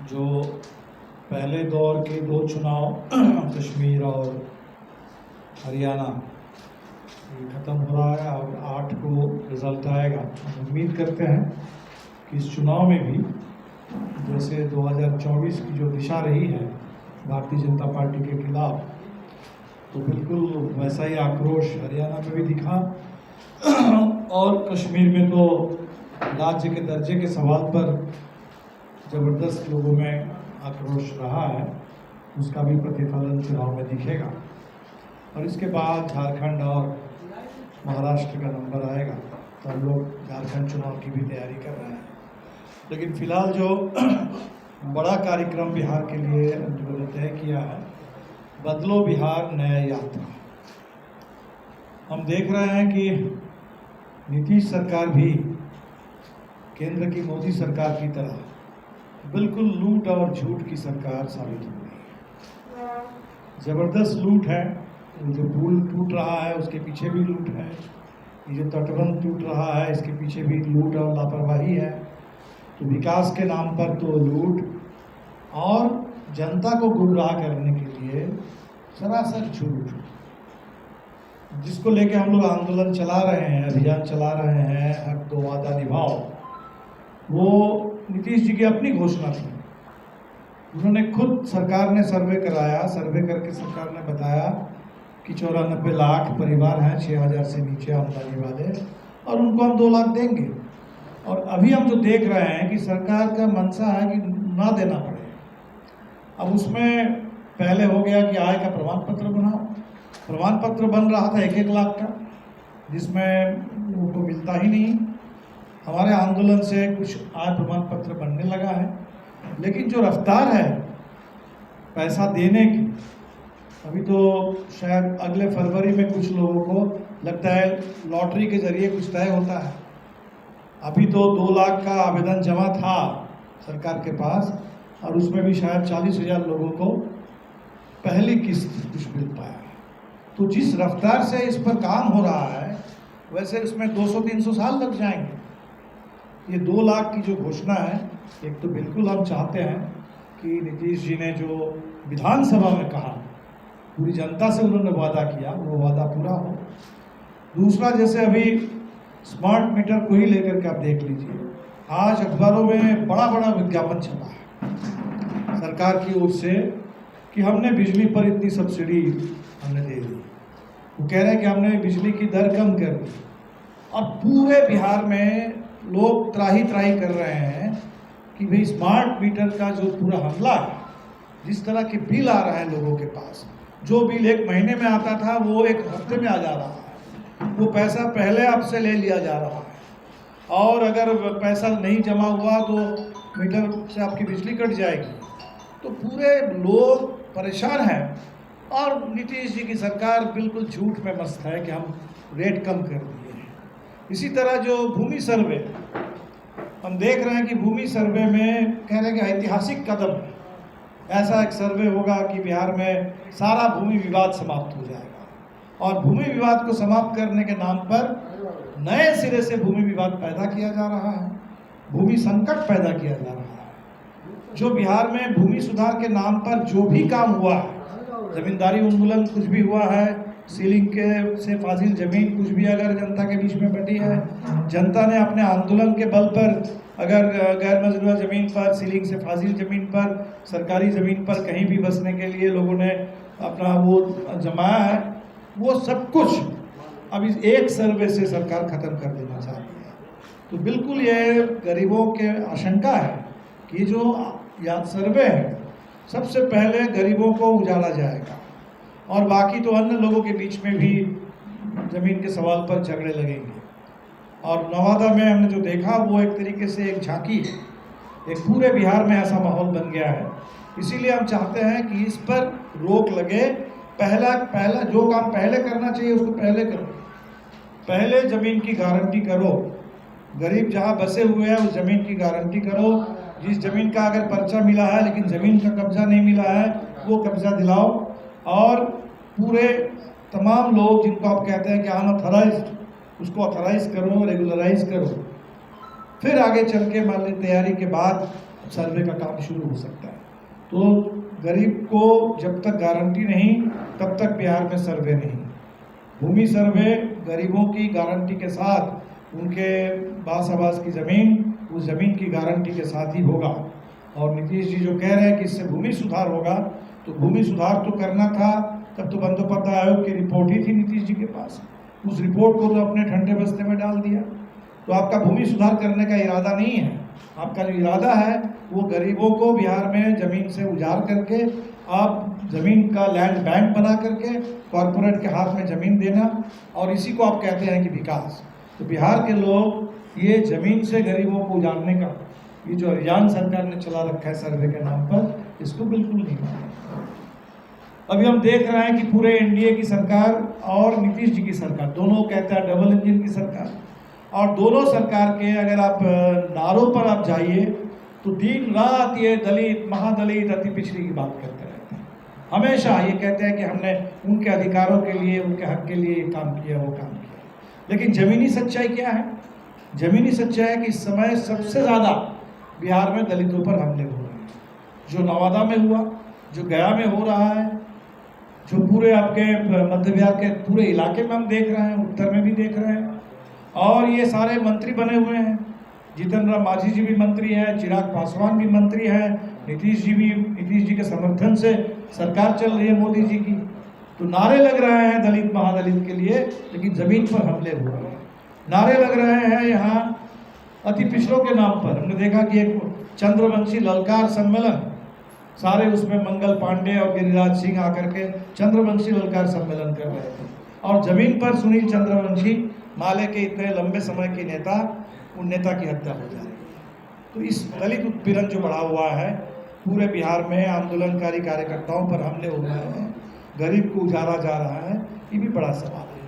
जो पहले दौर के दो चुनाव कश्मीर और हरियाणा ये ख़त्म हो रहा है और 8 को रिज़ल्ट आएगा। हम उम्मीद करते हैं कि इस चुनाव में भी जैसे 2024 की जो दिशा रही है भारतीय जनता पार्टी के खिलाफ, तो बिल्कुल वैसा ही आक्रोश हरियाणा में भी दिखा और कश्मीर में तो राज्य के दर्जे के सवाल पर ज़बरदस्त लोगों में आक्रोश रहा है, उसका भी प्रतिफलन चुनाव में दिखेगा। और इसके बाद झारखंड और महाराष्ट्र का नंबर आएगा, तो हम लोग झारखंड चुनाव की भी तैयारी कर रहे हैं। लेकिन फिलहाल जो बड़ा कार्यक्रम बिहार के लिए हमने तय किया है, बदलो बिहार नया यात्रा। हम देख रहे हैं कि नीतीश सरकार भी केंद्र की मोदी सरकार की तरह बिल्कुल लूट और झूठ की सरकार साबित हो रही है। ज़बरदस्त लूट है, जो पुल टूट रहा है उसके पीछे भी लूट है, ये जो तटबंध टूट रहा है इसके पीछे भी लूट और लापरवाही है। तो विकास के नाम पर तो लूट और जनता को गुमराह करने के लिए सरासर झूठ, जिसको लेके हम लोग आंदोलन चला रहे हैं, अभियान चला रहे हैं, हक दो वादा निभाओ, वो नीतीश जी की अपनी घोषणा थी। उन्होंने खुद, सरकार ने सर्वे कराया, सर्वे करके सरकार ने बताया कि 94 लाख परिवार हैं 6000 से नीचे आमदनी वाले, और उनको हम 2 लाख देंगे। और अभी हम जो देख रहे हैं कि सरकार का मंशा है कि ना देना पड़े। अब उसमें पहले हो गया कि आय का प्रमाण पत्र बनाओ, प्रमाण पत्र बन रहा था 1-1 लाख का, जिसमें उनको मिलता ही नहीं। हमारे आंदोलन से कुछ आय प्रमाण पत्र बनने लगा है, लेकिन जो रफ्तार है पैसा देने की, अभी तो शायद अगले फरवरी में कुछ लोगों को लगता है लॉटरी के जरिए कुछ तय होता है। अभी तो 2 लाख का आवेदन जमा था सरकार के पास, और उसमें भी शायद 40,000 लोगों को पहली किस्त कुछ मिल पाया। तो जिस रफ्तार से इस पर काम हो रहा है, वैसे इसमें 200-300 साल लग जाएंगे। ये 2 लाख की जो घोषणा है, एक तो बिल्कुल हम चाहते हैं कि नीतीश जी ने जो विधानसभा में कहा, पूरी जनता से उन्होंने वादा किया, वो वादा पूरा हो। दूसरा, जैसे अभी स्मार्ट मीटर को ही लेकर के आप देख लीजिए, आज अखबारों में बड़ा बड़ा विज्ञापन छपा है सरकार की ओर से कि हमने बिजली पर इतनी सब्सिडी हमने दे दी। वो कह रहे हैं कि हमने बिजली की दर कम कर दी, और पूरे बिहार में लोग त्राही त्राही कर रहे हैं कि भाई स्मार्ट मीटर का जो पूरा हमला है, जिस तरह के बिल आ रहे हैं लोगों के पास, जो बिल 1 महीने में आता था वो 1 हफ्ते में आ जा रहा है, वो पैसा पहले आपसे ले लिया जा रहा है, और अगर पैसा नहीं जमा हुआ तो मीटर से आपकी बिजली कट जाएगी। तो पूरे लोग परेशान हैं, और नीतीश जी की सरकार बिल्कुल झूठ में मस्त है कि हम रेट कम कर दिए हैं। इसी तरह जो भूमि सर्वे, हम देख रहे हैं कि भूमि सर्वे में कह रहे हैं कि ऐतिहासिक कदम है, ऐसा एक सर्वे होगा कि बिहार में सारा भूमि विवाद समाप्त हो जाएगा। और भूमि विवाद को समाप्त करने के नाम पर नए सिरे से भूमि विवाद पैदा किया जा रहा है, भूमि संकट पैदा किया जा रहा है। जो बिहार में भूमि सुधार के नाम पर जो भी काम हुआ है, जमींदारी उन्मूलन कुछ भी हुआ है, सीलिंग के से फाजिल जमीन कुछ भी अगर जनता के बीच में बटी है, जनता ने अपने आंदोलन के बल पर अगर गैर मजरूआ ज़मीन पर, सीलिंग से फाजिल ज़मीन पर, सरकारी ज़मीन पर कहीं भी बसने के लिए लोगों ने अपना वो जमाया है, वो सब कुछ अब इस एक सर्वे से सरकार ख़त्म कर देना चाहती है। तो बिल्कुल ये गरीबों के आशंका है कि जो याद सर्वे है, सबसे पहले गरीबों को उजाला जाएगा, और बाकी तो अन्य लोगों के बीच में भी ज़मीन के सवाल पर झगड़े लगेंगे। और नवादा में हमने जो देखा वो एक तरीके से एक झांकी है, एक पूरे बिहार में ऐसा माहौल बन गया है। इसीलिए हम चाहते हैं कि इस पर रोक लगे। पहला जो काम पहले करना चाहिए उसको पहले करो, पहले ज़मीन की गारंटी करो, गरीब जहाँ बसे हुए हैं उस ज़मीन की गारंटी करो। जिस ज़मीन का अगर पर्चा मिला है लेकिन ज़मीन का कब्जा नहीं मिला है, वो कब्जा दिलाओ, और पूरे तमाम लोग जिनको आप कहते हैं कि अनऑथराइज्ड, उसको ऑथराइज करो, रेगुलराइज करो। फिर आगे चल के मान ली तैयारी के बाद सर्वे का काम शुरू हो सकता है। तो गरीब को जब तक गारंटी नहीं तब तक बिहार में सर्वे नहीं। भूमि सर्वे गरीबों की गारंटी के साथ उनके बास आबास की ज़मीन उस ज़मीन की गारंटी के साथ ही होगा। और नीतीश जी जो कह रहे हैं कि इससे भूमि सुधार होगा, तो भूमि सुधार तो करना था तब तो बंदोपध्याय आयोग की रिपोर्ट ही थी नीतीश जी के पास। उस रिपोर्ट को तो अपने ठंडे बस्ते में डाल दिया। तो आपका भूमि सुधार करने का इरादा नहीं है। आपका जो इरादा है वो गरीबों को बिहार में ज़मीन से उजाड़ करके आप ज़मीन का लैंड बैंक बना करके कॉरपोरेट के हाथ में ज़मीन देना, और इसी को आप कहते हैं कि विकास। तो बिहार के लोग ये ज़मीन से गरीबों को उजाड़ने का ये जो अभियान सरकार ने चला रखा है सर्वे के नाम पर, इसको बिल्कुल नहीं मानेंगे। अभी हम देख रहे हैं कि पूरे एनडीए की सरकार और नीतीश जी की सरकार दोनों कहते हैं डबल इंजन की सरकार, और दोनों सरकार के अगर आप नारों पर आप जाइए तो दिन रात ये दलित, महादलित, अति पिछड़ी की बात करते रहते हैं। हमेशा ये कहते हैं कि हमने उनके अधिकारों के लिए, उनके हक के लिए ये काम किया, वो काम किया। लेकिन ज़मीनी सच्चाई क्या है? ज़मीनी सच्चाई है कि इस समय सबसे ज़्यादा बिहार में दलितों पर हमले हो रहे हैं। जो नवादा में हुआ, जो गया में हो रहा है, जो पूरे आपके मध्य बिहार के पूरे इलाके में हम देख रहे हैं, उत्तर में भी देख रहे हैं। और ये सारे मंत्री बने हुए हैं। जीतन राम मांझी जी भी मंत्री है, चिराग पासवान भी मंत्री है, नीतीश जी के समर्थन से सरकार चल रही है मोदी जी की। तो नारे लग रहे हैं दलित महादलित के लिए, लेकिन ज़मीन पर हमले हो रहे हैं। नारे लग रहे हैं यहाँ अति पिछड़ों के नाम पर। हमने देखा कि एक चंद्रवंशी ललकार सम्मेलन, सारे उसमें मंगल पांडे और गिरिराज सिंह आकर के चंद्रवंशी ललकार सम्मेलन कर रहे थे, और ज़मीन पर सुनील चंद्रवंशी माले के इतने लंबे समय के नेता, उन नेता की हत्या हो जा रही है। तो इस दलित उत्पीड़न जो बढ़ा हुआ है पूरे बिहार में, आंदोलनकारी कार्यकर्ताओं पर हमले हो रहे हैं, गरीब को उजाड़ा जा रहा है, ये भी बड़ा सवाल है।